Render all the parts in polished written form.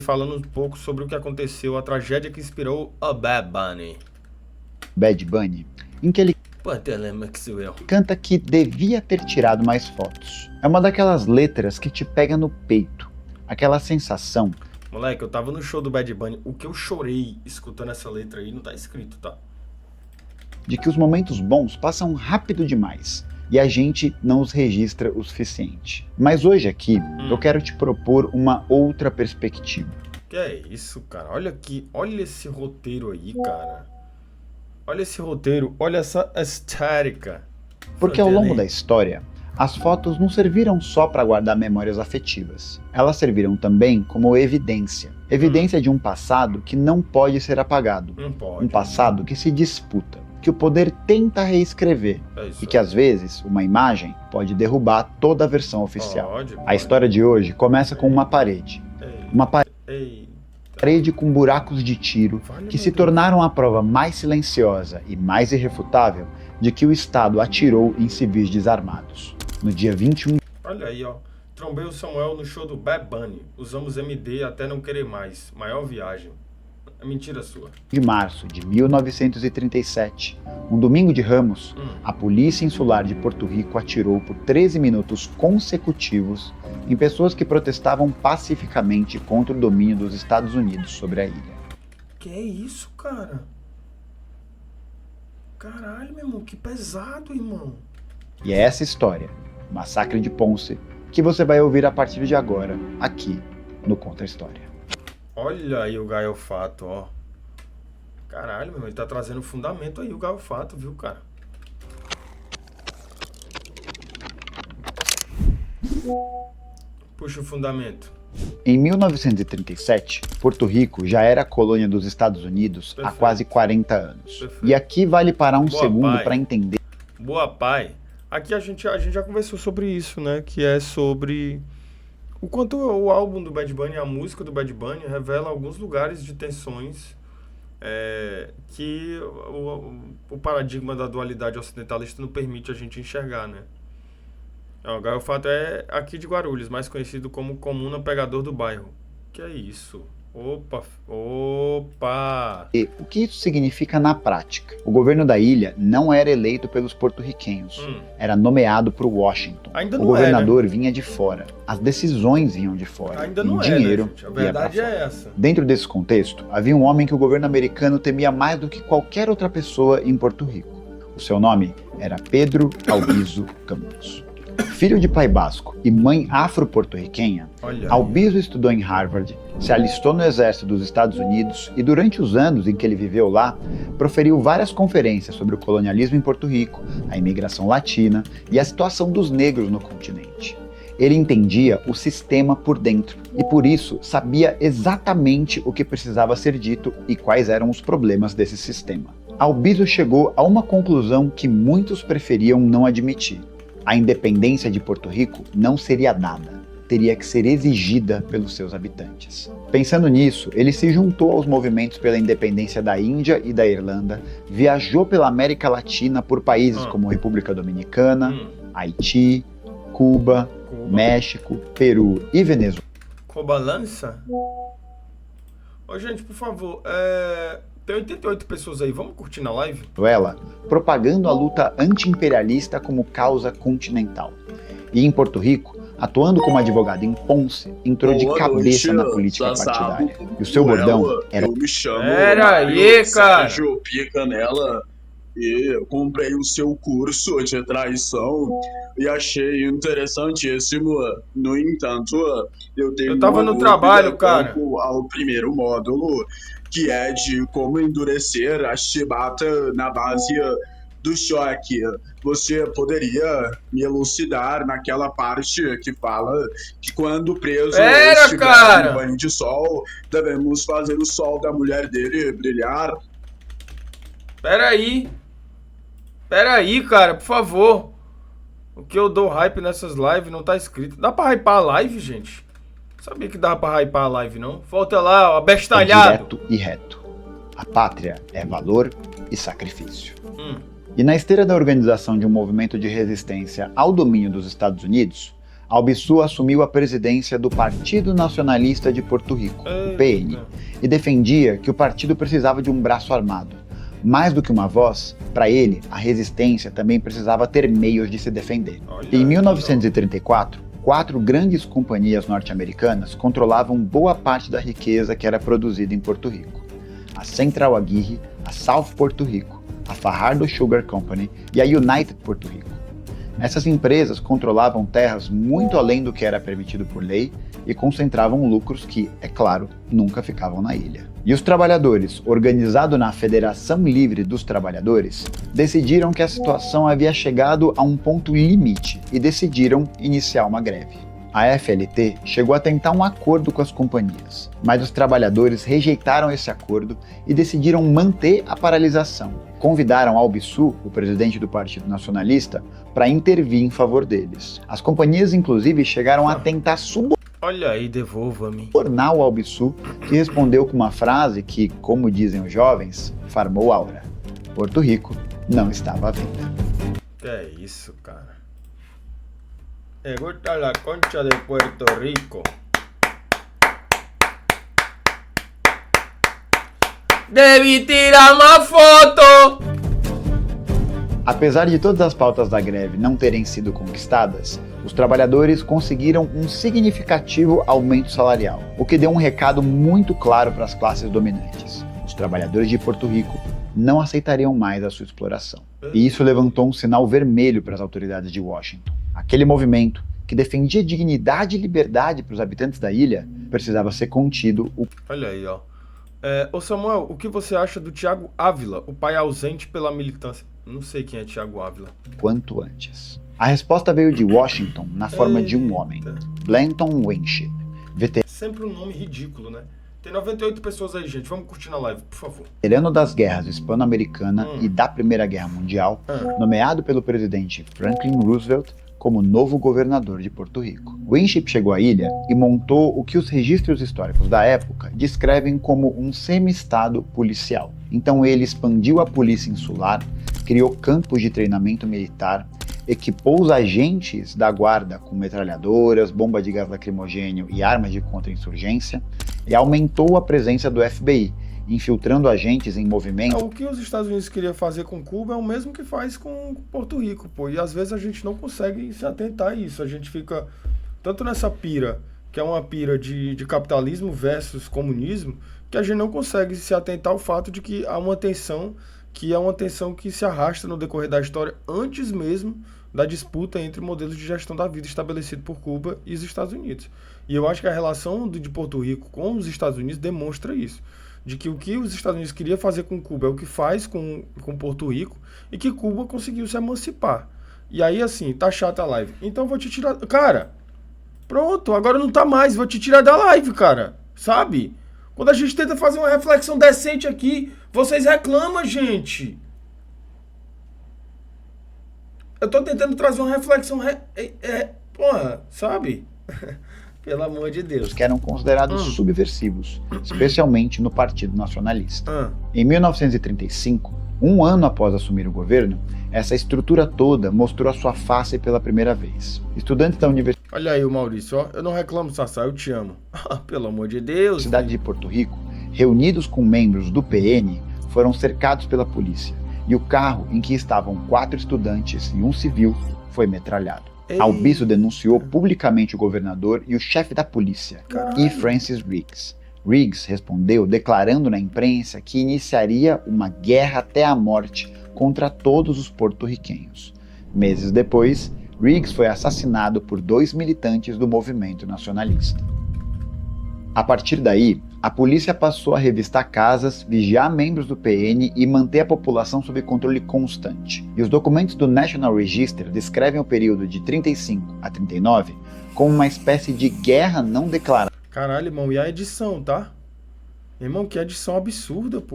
falando um pouco sobre o que aconteceu, a tragédia que inspirou a Bad Bunny. Bad Bunny, em que ele Pantera Maxwell. canta que devia ter tirado mais fotos. É uma daquelas letras que te pega no peito, aquela sensação Moleque, eu tava no show do Bad Bunny, o que eu chorei escutando essa letra aí não tá escrito, tá? de que os momentos bons passam rápido demais e a gente não os registra o suficiente. Mas hoje aqui eu quero te propor uma outra perspectiva. Que é isso, cara? Olha aqui, olha esse roteiro aí, cara. Olha esse roteiro, olha essa estética. Porque ao longo da história, as fotos não serviram só para guardar memórias afetivas. Elas serviram também como evidência. Evidência de um passado que não pode ser apagado. Não pode. Um passado que se disputa, que o poder tenta reescrever. É isso. E que às vezes uma imagem pode derrubar toda a versão oficial. Pode. A história de hoje começa com uma parede. Uma Ei. parede com buracos de tiro que se tornaram a prova mais silenciosa e mais irrefutável de que o Estado atirou em civis desarmados. No dia 21 Olha aí, ó. Trombei o Samuel no show do Bad Bunny. Usamos MD até não querer mais. Maior viagem. É mentira sua. de março de 1937, um domingo de Ramos, a Polícia Insular de Porto Rico atirou por 13 minutos consecutivos em pessoas que protestavam pacificamente contra o domínio dos Estados Unidos sobre a ilha. Que é isso, cara? Caralho, meu irmão, que pesado, irmão. E é essa história, o Massacre de Ponce, que você vai ouvir a partir de agora, aqui no Conta a História. Olha aí o Gael Fato, ó. Caralho, meu irmão, ele tá trazendo fundamento aí, o Gael Fato, viu, cara? Puxa o fundamento. Em 1937, Porto Rico já era colônia dos Estados Unidos há Perfeito. quase 40 anos. Perfeito. E aqui vale parar um Boa, segundo pai. para entender Boa, pai. Aqui a gente já conversou sobre isso, né? Que é sobre o quanto o álbum do Bad Bunny, a música do Bad Bunny, revela alguns lugares de tensões que o paradigma da dualidade ocidentalista não permite a gente enxergar, né? O Gael Fato é aqui de Guarulhos, mais conhecido como Comuna Pegador do Bairro. Que é isso? Opa! o que isso significa na prática. O governo da ilha não era eleito pelos porto-riquenhos, era nomeado por Washington. Ainda O não governador vinha de fora, as decisões vinham de fora, Ainda e não o é, né, dinheiro gente? A ia para verdade fora. é essa. Dentro desse contexto, havia um homem que o governo americano temia mais do que qualquer outra pessoa em Porto Rico. O seu nome era Pedro Albizu Campos. Filho de pai basco e mãe afro-porto-riquenha, Olha aí. Albizu estudou em Harvard, se alistou no exército dos Estados Unidos e durante os anos em que ele viveu lá, proferiu várias conferências sobre o colonialismo em Porto Rico, a imigração latina e a situação dos negros no continente. Ele entendia o sistema por dentro e por isso sabia exatamente o que precisava ser dito e quais eram os problemas desse sistema. Albizu chegou a uma conclusão que muitos preferiam não admitir. A independência de Porto Rico não seria dada, teria que ser exigida pelos seus habitantes. Pensando nisso, ele se juntou aos movimentos pela independência da Índia e da Irlanda, viajou pela América Latina por países como República Dominicana, Haiti, Cuba, México, Peru e Venezuela. Cobalança? Ô, gente, por favor, tem 88 pessoas aí, vamos curtir na live? Propagando a luta anti-imperialista como causa continental. E em Porto Rico, atuando como advogado em Ponce, entrou de cabeça na política partidária. E o seu bordão era... Eu me chamo Pera aí, cara. Sérgio Picanella e eu comprei o seu curso de traição e achei interessantíssimo. No entanto, eu tenho Eu tava uma no dúvida trabalho, cara. quanto ao primeiro módulo, que é de como endurecer a chibata na base do choque. Você poderia me elucidar naquela parte que fala que quando o preso Pera, estiver cara. em banho de sol, devemos fazer o sol da mulher dele brilhar? Pera aí, cara, por favor. O que eu dou hype nessas lives não tá escrito. Dá pra hypar a live, gente? Sabia que dava pra hypar a live, não? Volta lá, ó, abestalhado. direto e reto. A pátria é valor e sacrifício. E na esteira da organização de um movimento de resistência ao domínio dos Estados Unidos, Albizu assumiu a presidência do Partido Nacionalista de Porto Rico, o PN, e defendia que o partido precisava de um braço armado. Mais do que uma voz, para ele, a resistência também precisava ter meios de se defender. Em 1934, 4 grandes companhias norte-americanas controlavam boa parte da riqueza que era produzida em Porto Rico. A Central Aguirre, a South Porto Rico, a Fajardo Sugar Company e a United Porto Rico. Essas empresas controlavam terras muito além do que era permitido por lei e concentravam lucros que, é claro, nunca ficavam na ilha. E os trabalhadores, organizados na Federação Livre dos Trabalhadores, decidiram que a situação havia chegado a um ponto limite e decidiram iniciar uma greve. A FLT chegou a tentar um acordo com as companhias, mas os trabalhadores rejeitaram esse acordo e decidiram manter a paralisação. Convidaram Albizu, o presidente do Partido Nacionalista, para intervir em favor deles. As companhias, inclusive, chegaram a tentar Olha aí, devolva-me. subornar o Albizu, que respondeu com uma frase que, como dizem os jovens, farmou aura. Porto Rico não estava à venda. Que é isso, cara? Me gusta la concha de Puerto Rico. Devi tirar uma foto! Apesar de todas as pautas da greve não terem sido conquistadas, os trabalhadores conseguiram um significativo aumento salarial, o que deu um recado muito claro para as classes dominantes. Os trabalhadores de Porto Rico não aceitariam mais a sua exploração. E isso levantou um sinal vermelho para as autoridades de Washington. Aquele movimento, que defendia dignidade e liberdade para os habitantes da ilha, precisava ser contido. Olha aí, ó. Ô Samuel, o que você acha do Tiago Ávila, o pai ausente pela militância? Não sei quem é Tiago Ávila. Quanto antes. A resposta veio de Washington na forma de um homem, Blanton Winship, Sempre um nome ridículo, né? Tem 98 pessoas aí, gente. Vamos curtir na live, por favor. veterano das guerras hispano-americana e da Primeira Guerra Mundial, nomeado pelo presidente Franklin Roosevelt como novo governador de Porto Rico. Winship chegou à ilha e montou o que os registros históricos da época descrevem como um semi-estado policial. Então ele expandiu a polícia insular, criou campos de treinamento militar, equipou os agentes da guarda com metralhadoras, bomba de gás lacrimogênio e armas de contra-insurgência, e aumentou a presença do FBI, infiltrando agentes em movimento. O que os Estados Unidos queriam fazer com Cuba é o mesmo que faz com Porto Rico, pô. E às vezes a gente não consegue se atentar a isso. A gente fica tanto nessa pira, que é uma pira de capitalismo versus comunismo, que a gente não consegue se atentar ao fato de que há uma tensão que se arrasta no decorrer da história antes mesmo da disputa entre modelos de gestão da vida estabelecido por Cuba e os Estados Unidos. E eu acho que a relação de Porto Rico com os Estados Unidos demonstra isso. De que o que os Estados Unidos queria fazer com Cuba é o que faz com Porto Rico e que Cuba conseguiu se emancipar. E aí, assim, tá chata a live. Então vou te tirar... Cara, pronto, agora não tá mais. Vou te tirar da live, cara. Sabe? Quando a gente tenta fazer uma reflexão decente aqui, vocês reclamam, gente. Eu tô tentando trazer uma reflexão... Porra, sabe? Pelo amor de Deus. Que eram considerados subversivos, especialmente no Partido Nacionalista. Em 1935, um ano após assumir o governo, essa estrutura toda mostrou a sua face pela primeira vez. Estudantes da Universidade Olha aí o Maurício, ó. Eu não reclamo, Sassá, eu te amo. Pelo amor de Deus. de Porto Rico, reunidos com membros do PN, foram cercados pela polícia, e o carro em que estavam 4 estudantes e um civil foi metralhado. Albizu denunciou publicamente o governador e o chefe da polícia, E. Francis Riggs. Riggs respondeu declarando na imprensa que iniciaria uma guerra até a morte contra todos os porto-riquenhos. Meses depois, Riggs foi assassinado por 2 militantes do movimento nacionalista. A partir daí, a polícia passou a revistar casas, vigiar membros do PN e manter a população sob controle constante. E os documentos do National Register descrevem o período de 35 a 39 como uma espécie de guerra não declarada. Caralho, irmão, e a edição, tá? Irmão, que edição absurda, pô.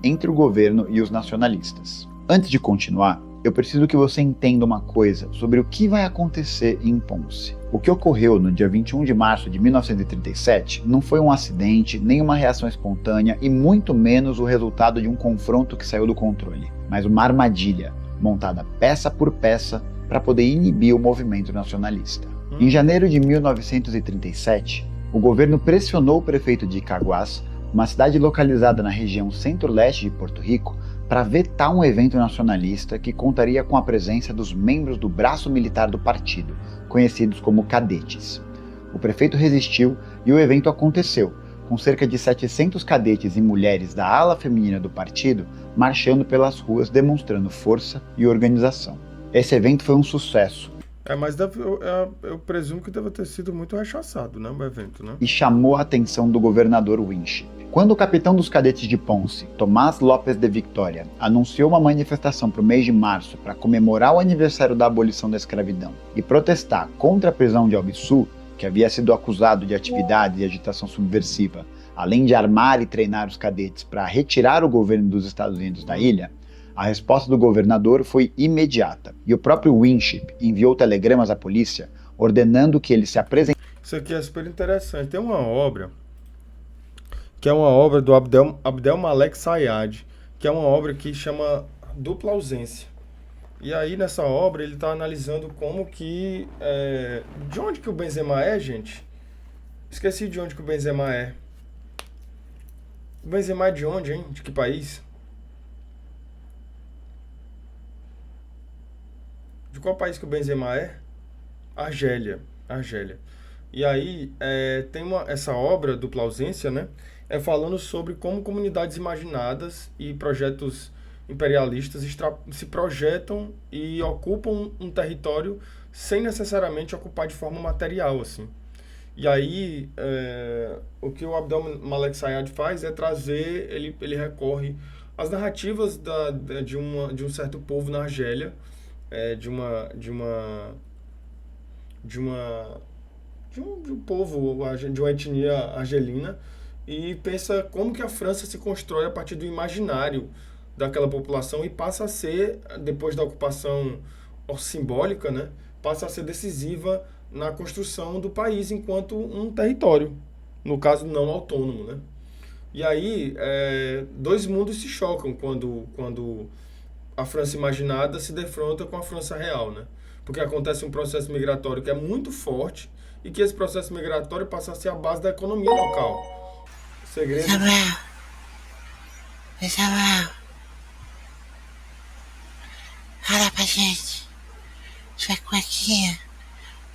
Entre o governo e os nacionalistas. Antes de continuar, eu preciso que você entenda uma coisa sobre o que vai acontecer em Ponce. O que ocorreu no dia 21 de março de 1937 não foi um acidente, nem uma reação espontânea e muito menos o resultado de um confronto que saiu do controle, mas uma armadilha montada peça por peça para poder inibir o movimento nacionalista. Em janeiro de 1937, o governo pressionou o prefeito de Caguás, uma cidade localizada na região centro-leste de Porto Rico, para vetar um evento nacionalista que contaria com a presença dos membros do braço militar do partido, conhecidos como cadetes. O prefeito resistiu e o evento aconteceu, com cerca de 700 cadetes e mulheres da ala feminina do partido marchando pelas ruas demonstrando força e organização. Esse evento foi um sucesso. Mas eu presumo que deve ter sido muito rechaçado, né, o evento, né? E chamou a atenção do governador Winship. Quando o capitão dos cadetes de Ponce, Tomás Lopes de Victoria, anunciou uma manifestação para o mês de março para comemorar o aniversário da abolição da escravidão e protestar contra a prisão de Albizu, que havia sido acusado de atividade de agitação subversiva, além de armar e treinar os cadetes para retirar o governo dos Estados Unidos da ilha, a resposta do governador foi imediata, e o próprio Winship enviou telegramas à polícia ordenando que ele se apresentasse. Isso aqui é super interessante. Tem uma obra, que é uma obra do Abdel Malek Sayad, que é uma obra que chama Dupla Ausência. E aí, nessa obra, ele está analisando como que... de onde que o Benzema é, gente? Esqueci de onde que o Benzema é. O Benzema é de onde, hein? De que país? De qual país que o Benzema é? Argélia. E aí, tem essa obra, Dupla Ausência, né? Falando sobre como comunidades imaginadas e projetos imperialistas se projetam e ocupam um território sem necessariamente ocupar de forma material, assim. E aí, o que o Abdel Malek Sayad faz é trazer, ele recorre às narrativas de um certo povo na Argélia, de um povo, de uma etnia argelina, e pensa como que a França se constrói a partir do imaginário daquela população e passa a ser, depois da ocupação simbólica, né, passa a ser decisiva na construção do país enquanto um território, no caso não autônomo, né? E aí, dois mundos se chocam quando a França imaginada se defronta com a França real, né? Porque acontece um processo migratório que é muito forte e que esse processo migratório passa a ser a base da economia local. Segredo... Samuel, fala pra gente. Sua cuequinha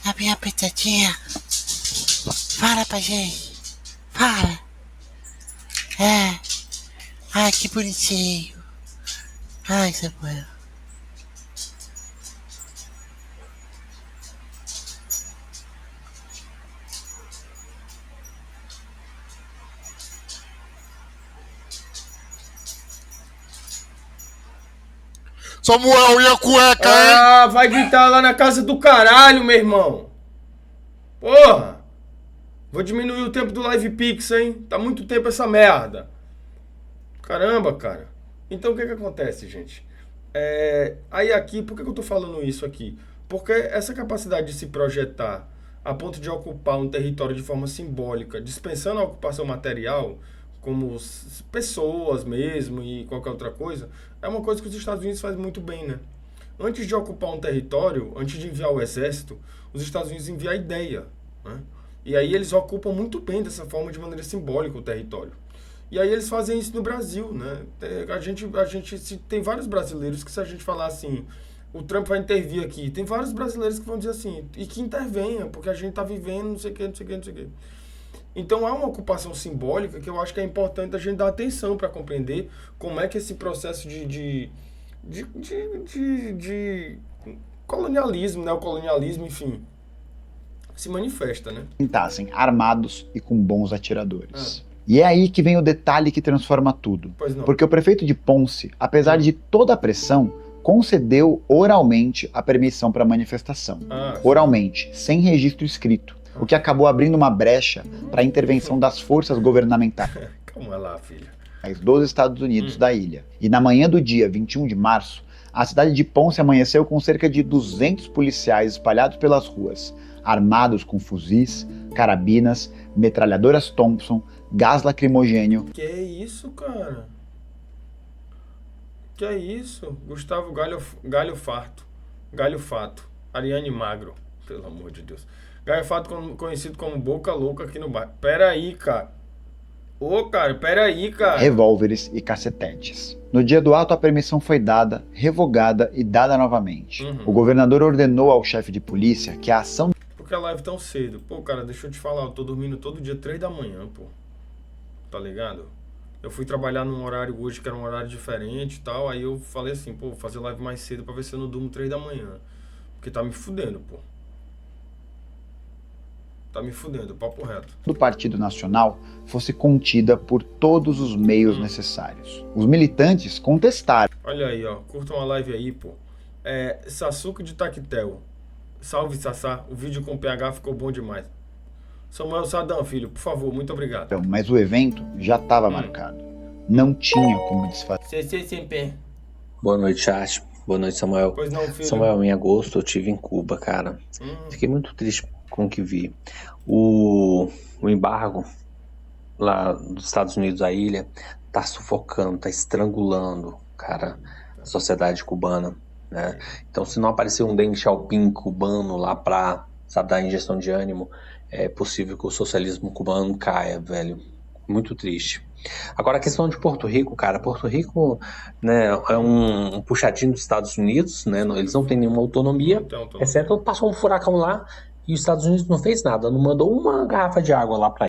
tá bem apertadinha. Fala pra gente. Fala. Ai, que bonitinho. Ai, Samuel. Samuel, e a cueca, hein? Vai gritar lá na casa do caralho, meu irmão. Porra! Vou diminuir o tempo do Live Pix, hein? Tá muito tempo essa merda. Caramba, cara. Então, o que acontece, gente? Aí aqui, por que eu tô falando isso aqui? Porque essa capacidade de se projetar a ponto de ocupar um território de forma simbólica, dispensando a ocupação material, como pessoas mesmo e qualquer outra coisa, é uma coisa que os Estados Unidos fazem muito bem, né? Antes de ocupar um território, antes de enviar o exército, os Estados Unidos enviam a ideia, né? E aí eles ocupam muito bem dessa forma, de maneira simbólica, o território. E aí eles fazem isso no Brasil, né? Tem vários brasileiros que, se a gente falar assim, o Trump vai intervir aqui, tem vários brasileiros que vão dizer assim, e que intervenham, porque a gente tá vivendo não sei o que. Então há uma ocupação simbólica que eu acho que é importante a gente dar atenção para compreender como é que esse processo de colonialismo, neocolonialismo, enfim, se manifesta, né? Estassem armados e com bons atiradores. E é aí que vem o detalhe que transforma tudo. Pois não. Porque o prefeito de Ponce, apesar de toda a pressão, concedeu oralmente a permissão para a manifestação. Oralmente, sem registro escrito. O que acabou abrindo uma brecha para a intervenção das forças governamentais Calma lá, filha. dos Estados Unidos da ilha. E na manhã do dia 21 de março, a cidade de Ponce amanheceu com cerca de 200 policiais espalhados pelas ruas, armados com fuzis, carabinas, metralhadoras Thompson, gás lacrimogênio. Que é isso, cara? Que é isso? Gustavo Galho Fato. Ariane Magro. Pelo amor de Deus. Gaifato conhecido como Boca Louca aqui no bairro. Pera aí, cara. Ô, cara, pera aí, cara. Revólveres e cacetetes. No dia do ato, a permissão foi dada, revogada e dada novamente. O governador ordenou ao chefe de polícia que a ação... Por que a live tão cedo? Pô, cara, deixa eu te falar, eu tô dormindo todo dia 3 da manhã, pô. Tá ligado? Eu fui trabalhar num horário hoje que era um horário diferente e tal, aí eu falei assim, pô, vou fazer live mais cedo pra ver se eu não durmo 3 da manhã. Porque tá me fudendo, pô. Tá me fudendo, papo reto. do Partido Nacional fosse contida por todos os meios necessários. Os militantes contestaram. Olha aí, ó. Curtam a live aí, pô. Sasuke de Tactel. Salve, Sassá. O vídeo com PH ficou bom demais. Samuel Sadam, filho, por favor, muito obrigado. Mas o evento já estava marcado. Não tinha como desfazer. CC sempre. Boa noite, chat. Boa noite, Samuel. Pois não, filho. Samuel, em agosto eu estive em Cuba, cara. Fiquei muito triste com o que vi. O embargo lá dos Estados Unidos, a ilha, tá sufocando, tá estrangulando, cara, a sociedade cubana, né? Então, se não aparecer um Deng Xiaoping cubano lá pra, sabe, dar injeção de ânimo, é possível que o socialismo cubano caia, velho. Muito triste. Agora, a questão de Porto Rico, cara. Porto Rico, né, é um puxadinho dos Estados Unidos, né? Eles não têm nenhuma autonomia, exceto passou um furacão lá e os Estados Unidos não fez nada, não mandou uma garrafa de água lá pra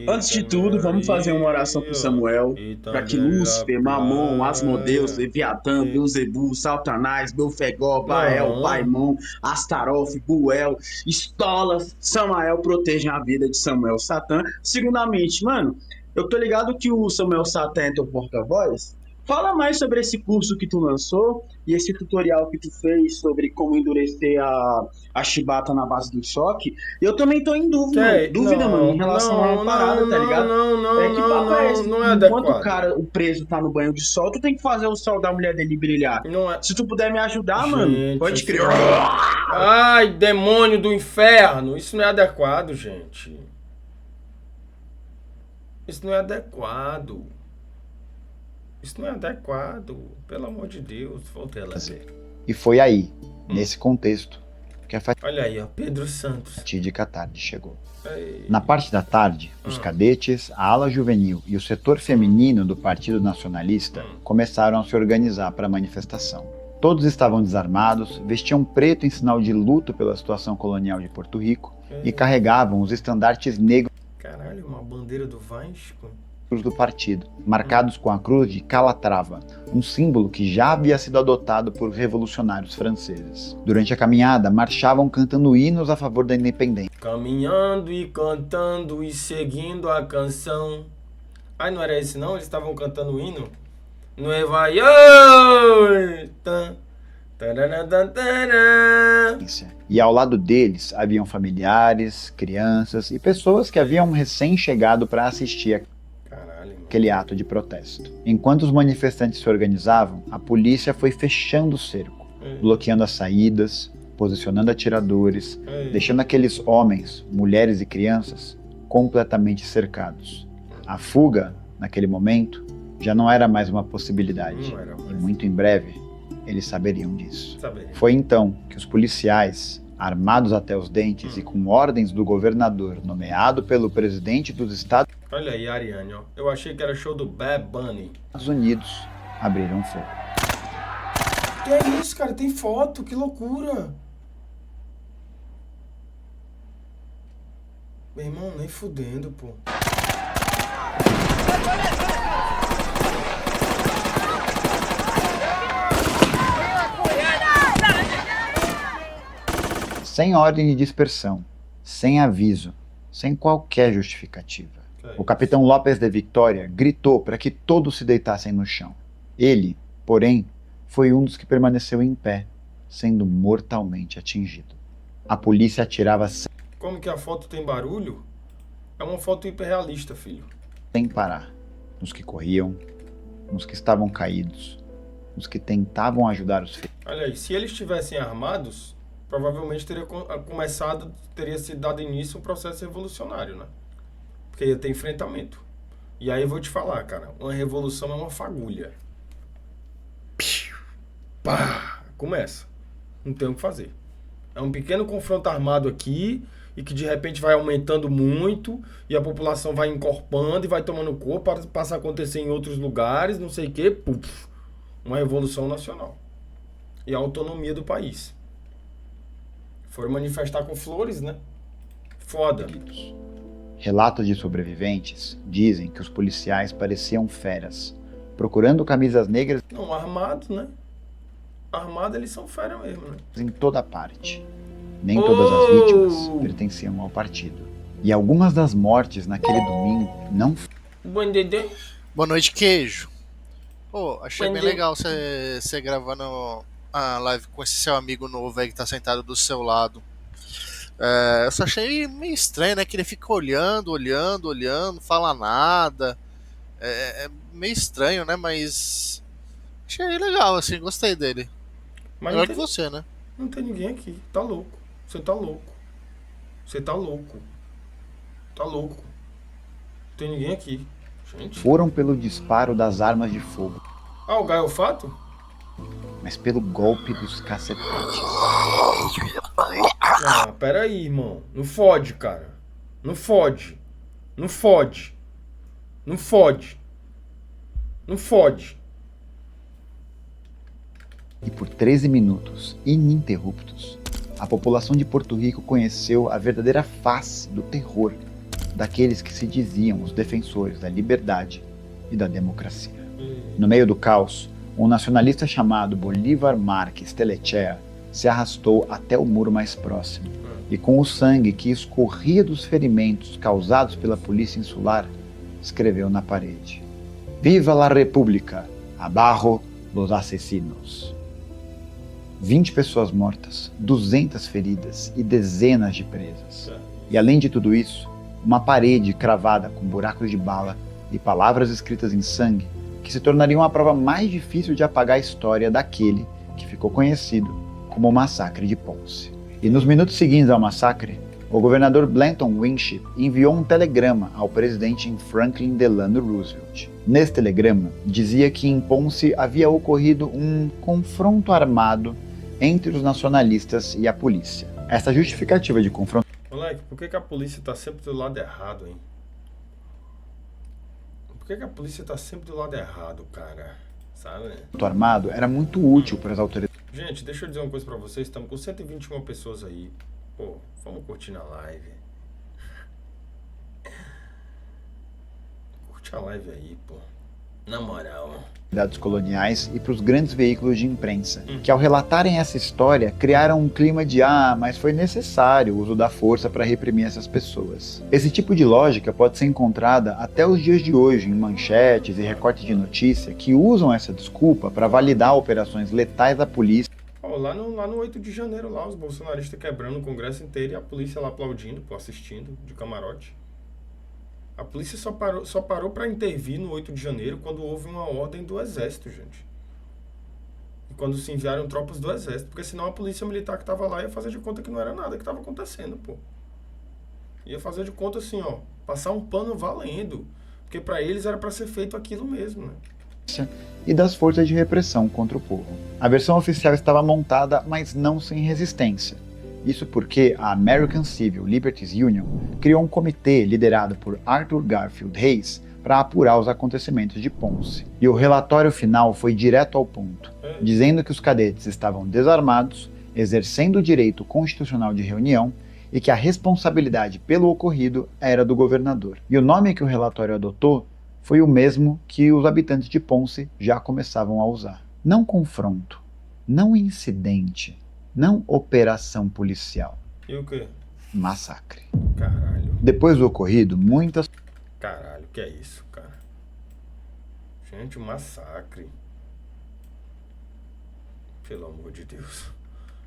Antes de tudo, vamos fazer uma oração pro Samuel, para que Lúcifer, Mamon, Asmodeus, Leviatã, Beuzebu, Satanás, Belfegó, Bael, Paimon, Astaroth, Buel, Estola, Samael protejam a vida de Samuel Satã. Segundamente, mano, eu tô ligado que o Samuel Satã é teu porta-voz. Fala mais sobre esse curso que tu lançou e esse tutorial que tu fez sobre como endurecer a chibata na base do choque. Eu também tô em dúvida, mano, em relação a uma parada, tá ligado? Que papo é esse? Não é Enquanto adequado. o preso tá no banho de sol, tu tem que fazer o sol da mulher dele brilhar. Não é... Se tu puder me ajudar, Gente, mano, pode crer. Ai, demônio do inferno. Isso não é adequado, gente. Isso não é adequado. Isso não é adequado. Pelo amor de Deus. Voltei a lazer. E foi aí, nesse contexto, que a Olha aí, ó. Pedro Santos. fatídica tarde chegou. Ei. Na parte da tarde, os cadetes, a ala juvenil e o setor feminino do Partido Nacionalista começaram a se organizar para a manifestação. Todos estavam desarmados, vestiam preto em sinal de luto pela situação colonial de Porto Rico e carregavam os estandartes negros Caralho, uma bandeira do Vasco. do partido, marcados com a cruz de Calatrava, um símbolo que já havia sido adotado por revolucionários franceses. Durante a caminhada, marchavam cantando hinos a favor da independência. Caminhando e cantando e seguindo a canção. Ai, não era esse não? Eles estavam cantando o hino? Nueva York. E ao lado deles haviam familiares, crianças e pessoas que haviam recém-chegado para assistir aquele ato de protesto. Enquanto os manifestantes se organizavam, a polícia foi fechando o cerco, bloqueando as saídas, posicionando atiradores, deixando aqueles homens, mulheres e crianças completamente cercados. A fuga, naquele momento, já não era mais uma possibilidade. E muito em breve, eles saberiam disso. Foi então que os policiais, armados até os dentes e com ordens do governador nomeado pelo presidente dos Estados Olha aí, Ariane, ó. Eu achei que era show do Bad Bunny. Unidos, abriram fogo. Que é isso, cara? Tem foto, que loucura. Meu irmão, nem fudendo, pô. Sem ordem de dispersão, sem aviso, sem qualquer justificativa. O capitão Lopes de Victoria gritou para que todos se deitassem no chão. Ele, porém, foi um dos que permaneceu em pé, sendo mortalmente atingido. A polícia atirava Como que a foto tem barulho? É uma foto hiperrealista, filho. sem parar, nos que corriam, nos que estavam caídos, nos que tentavam ajudar os feridos. Olha aí, se eles estivessem armados, provavelmente teria se dado início um processo revolucionário, né? Porque ia ter enfrentamento. E aí eu vou te falar, cara, uma revolução é uma fagulha. Piu, pá, começa. Não tem o que fazer. É um pequeno confronto armado aqui e que de repente vai aumentando muito e a população vai encorpando e vai tomando corpo, passa a acontecer em outros lugares, não sei o quê, puf, uma revolução nacional. E a autonomia do país. Foram manifestar com flores, né? Foda. Relatos de sobreviventes dizem que os policiais pareciam feras, procurando camisas negras Não, armado, né? Armado eles são fera mesmo, né? em toda parte. Nem todas as vítimas pertenciam ao partido. E algumas das mortes naquele domingo não Bom dedê. Boa noite, queijo. Pô, achei Bom bem dia. legal você gravando a live com esse seu amigo novo aí que tá sentado do seu lado. Eu só achei meio estranho, né? Que ele fica olhando, não fala nada. É meio estranho, né? Mas achei legal, assim, gostei dele. Mas Melhor não que tem, você, né? não tem ninguém aqui. Tá louco. Você tá louco. Você tá louco. Tá louco. Não tem ninguém aqui. Gente. foram pelo disparo das armas de fogo, Ah, o Gaiofato? mas pelo golpe dos cacetetes. Ah, pera aí, irmão. Não fode, cara. Não fode. Não fode. Não fode. Não fode. E por 13 minutos ininterruptos, a população de Porto Rico conheceu a verdadeira face do terror daqueles que se diziam os defensores da liberdade e da democracia. No meio do caos, um nacionalista chamado Bolívar Marques Telechea se arrastou até o muro mais próximo e, com o sangue que escorria dos ferimentos causados pela polícia insular, escreveu na parede: "Viva la República! Abajo los asesinos!" 20 pessoas mortas, 200 feridas e dezenas de presas. E além de tudo isso, uma parede cravada com buracos de bala e palavras escritas em sangue que se tornariam a prova mais difícil de apagar a história daquele que ficou conhecido como o Massacre de Ponce. E nos minutos seguintes ao massacre, o governador Blanton Winship enviou um telegrama ao presidente Franklin Delano Roosevelt. Nesse telegrama, dizia que em Ponce havia ocorrido um confronto armado entre os nacionalistas e a polícia. Essa justificativa de confronto Moleque, por que a polícia tá sempre do lado errado, hein? Por que a polícia tá sempre do lado errado, cara? Sabe? armado era muito útil para as autoridades Gente, deixa eu dizer uma coisa pra vocês. Estamos com 121 pessoas aí. Pô, vamos curtir na live. Curte a live aí, pô. Na moral. coloniais e para os grandes veículos de imprensa, que ao relatarem essa história, criaram um clima de mas foi necessário o uso da força para reprimir essas pessoas. Esse tipo de lógica pode ser encontrada até os dias de hoje em manchetes e recortes de notícia que usam essa desculpa para validar operações letais da polícia. Ó, lá no 8 de janeiro, lá, os bolsonaristas quebrando o Congresso inteiro e a polícia lá aplaudindo, pô, assistindo, de camarote. A polícia só parou para intervir no 8 de janeiro quando houve uma ordem do Exército, gente. E quando se enviaram tropas do Exército, porque senão a polícia militar que estava lá ia fazer de conta que não era nada que estava acontecendo, pô. Ia fazer de conta assim, ó, passar um pano valendo, porque para eles era para ser feito aquilo mesmo, né? E das forças de repressão contra o povo. A versão oficial estava montada, mas não sem resistência. Isso porque a American Civil Liberties Union criou um comitê liderado por Arthur Garfield Hayes para apurar os acontecimentos de Ponce. E o relatório final foi direto ao ponto, dizendo que os cadetes estavam desarmados, exercendo o direito constitucional de reunião e que a responsabilidade pelo ocorrido era do governador. E o nome que o relatório adotou foi o mesmo que os habitantes de Ponce já começavam a usar. Não confronto, não incidente, não operação policial. E o quê? Massacre. Caralho. Depois do ocorrido, muitas Caralho, que é isso, cara? Gente, um massacre. Pelo amor de Deus.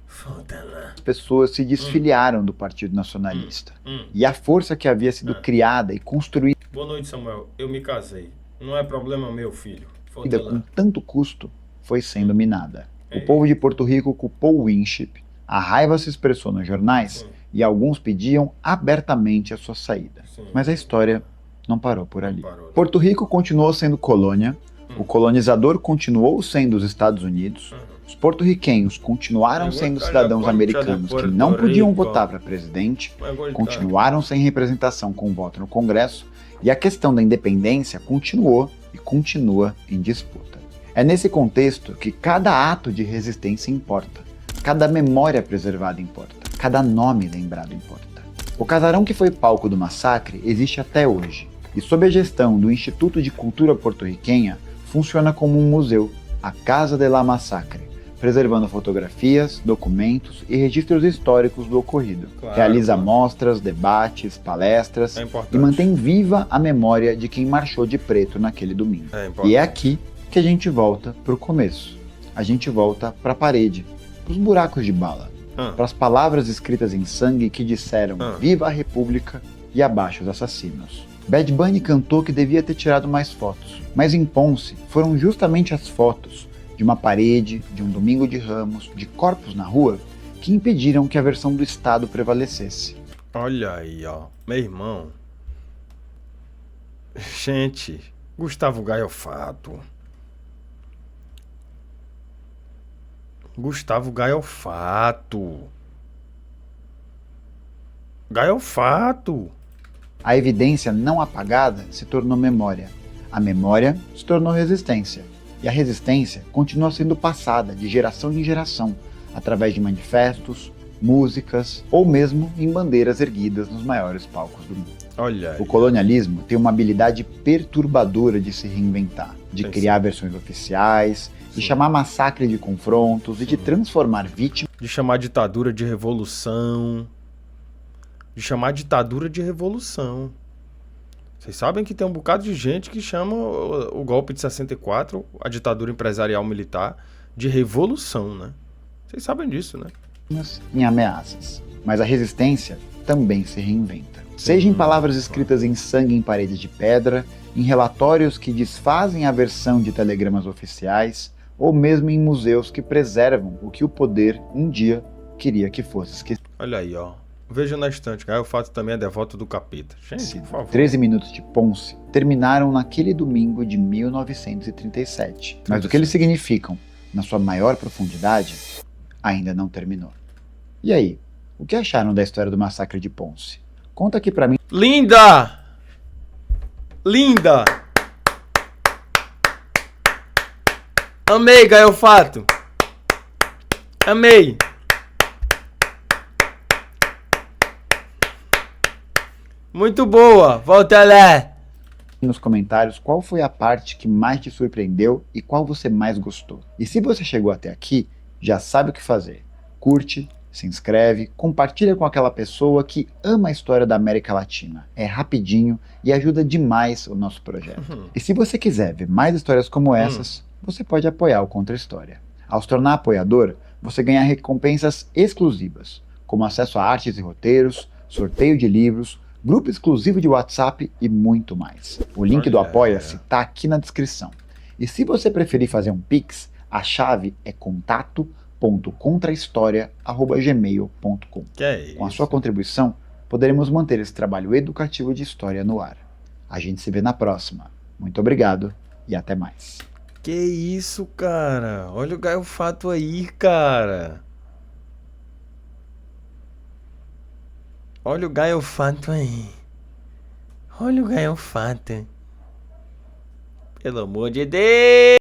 Foda lá. pessoas se desfiliaram do Partido Nacionalista. E a força que havia sido criada e construída Boa noite, Samuel. Eu me casei. Não é problema meu, filho. Foda com lá. tanto custo foi sendo minada. O povo de Porto Rico culpou Winship, a raiva se expressou nos jornais e alguns pediam abertamente a sua saída. Sim. Mas a história não parou por ali. parou, né? Porto Rico continuou sendo colônia, o colonizador continuou sendo os Estados Unidos, Os porto-riquenhos continuaram sendo cidadãos americanos que não podiam votar para presidente, continuaram sem representação com voto no Congresso, e a questão da independência continuou e continua em disputa. É nesse contexto que cada ato de resistência importa, cada memória preservada importa, cada nome lembrado importa. O casarão que foi palco do massacre existe até hoje, e sob a gestão do Instituto de Cultura Porto-Riquenha, funciona como um museu, a Casa de la Massacre, preservando fotografias, documentos e registros históricos do ocorrido. Realiza mostras, debates, palestras e mantém viva a memória de quem marchou de preto naquele domingo. E é aqui que a gente volta para o começo. A gente volta para a parede, para os buracos de bala, para as palavras escritas em sangue que disseram Viva a República e abaixo os assassinos. Bad Bunny cantou que devia ter tirado mais fotos, mas em Ponce foram justamente as fotos de uma parede, de um domingo de Ramos, de corpos na rua, que impediram que a versão do Estado prevalecesse. Olha aí, ó, meu irmão. Gente, Gustavo Gaiofato. Gustavo Gaiofato. Gaiofato. A evidência não apagada se tornou memória. A memória se tornou resistência. E a resistência continua sendo passada de geração em geração, através de manifestos, músicas ou mesmo em bandeiras erguidas nos maiores palcos do mundo. Olha aí. O colonialismo tem uma habilidade perturbadora de se reinventar, de criar versões oficiais, de chamar massacre de confrontos e de transformar vítimas... De chamar ditadura de revolução. De chamar ditadura de revolução. Vocês sabem que tem um bocado de gente que chama o golpe de 64, a ditadura empresarial militar, de revolução, né? Vocês sabem disso, né? Em ameaças. Mas a resistência também se reinventa. Seja em palavras escritas em sangue em paredes de pedra, em relatórios que desfazem a versão de telegramas oficiais, ou mesmo em museus que preservam o que o poder um dia queria que fosse esquecido. Olha aí, ó. Veja na estante, Gaiofato também é devoto do capeta. Gente, por favor. 13 minutos de Ponce terminaram naquele domingo de 1937. Mas o que eles significam, na sua maior profundidade, ainda não terminou. E aí, o que acharam da história do massacre de Ponce? Conta aqui pra mim. Linda! Linda! Amei, Gaiofato! Amei! Muito boa, volta lá! Nos comentários qual foi a parte que mais te surpreendeu e qual você mais gostou. E se você chegou até aqui, já sabe o que fazer. Curte, se inscreve, compartilha com aquela pessoa que ama a história da América Latina. É rapidinho e ajuda demais o nosso projeto. E se você quiser ver mais histórias como essas, você pode apoiar o Contra História. Ao se tornar apoiador, você ganha recompensas exclusivas, como acesso a artes e roteiros, sorteio de livros, grupo exclusivo de WhatsApp e muito mais. O link do Apoia-se está aqui na descrição. E se você preferir fazer um Pix, a chave é contato.contrahistoria@gmail.com. Com a sua contribuição, poderemos manter esse trabalho educativo de história no ar. A gente se vê na próxima. Muito obrigado e até mais. Que isso, cara? Olha o Gaiofato aí, cara. Olha o Gaiofato aí. Olha o Gaiofato. Pelo amor de Deus.